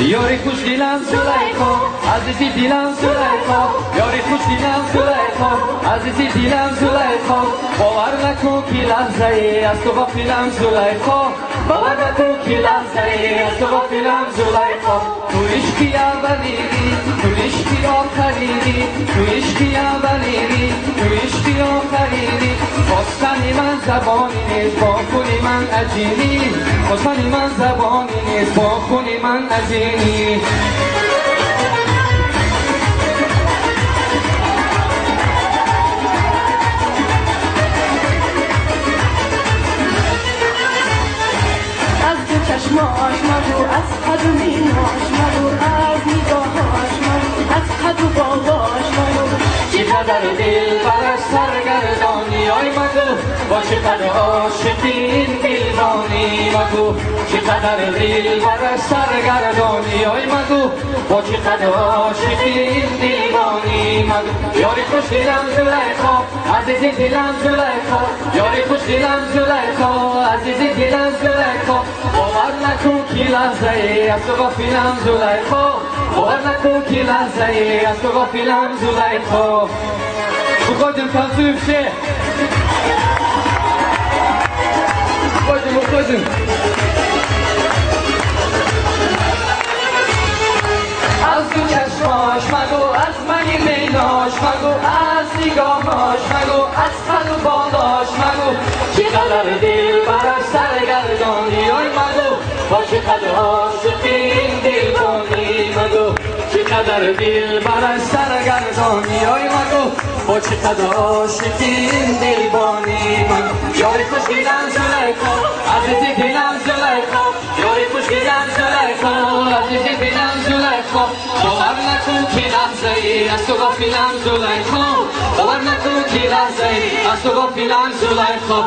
یاری خوش دیلم زلیخا عزیزی دیلم زلیخا یاری خوش دیلم زلیخا عزیزی دیلم زلیخا باور نکن که لحظه ای از تو غافلم زلیخا باور نکن که لحظه ای از تو غافلم زلیخا تو عشقی اولیری تو عشقی آخریری تو عشقی اولیری تو عشقی آخریری خواستنی من زبانی نیست با خونی من عجینی خواستنی من زبانی نیست با خونی من عجینی از دو چشماش مگو از قد و میناش مگو از نگاهاش مگو از قد و باباش مگو چقدر دل برش سرگردانی آی مگو با چقدر عاشقی این دلبانی مگو چقدر دل برش سرگردانی آی مگو با چقدر عاشقی این دلبانی مگو یاری خوش دیلم زلیخا عزیزی دیلم زلیخا یاری خوش دیلم زلیخا عزیزی دیلم زلیخا باور نکن که لحظه ای از تو غافلم زلیخا باور نکن که لحظه ای از تو غافلم زلیخا بخواجم تنظیم شه بخواجم از دو چشماش مگو از منی میناش مگو از نگاهاش مگو از قد و بالاش مگو چقدر دل برش سرگردانی آی مگو با چقدر عاشقی این دلبانی مگو چقدر دل برش سرگردانی آی مگو با چقدر عاشقی این دلبانی مگو یاری خوش دیلم زلیخا عزیزی دیلم زلیخا یاری خوش دیلم زلیخا عزیزی دیلم زلیخا باور نکن که لحظه ای از تو غافلم زلیخا باور نکن که لحظه ای از تو غافلم زلیخا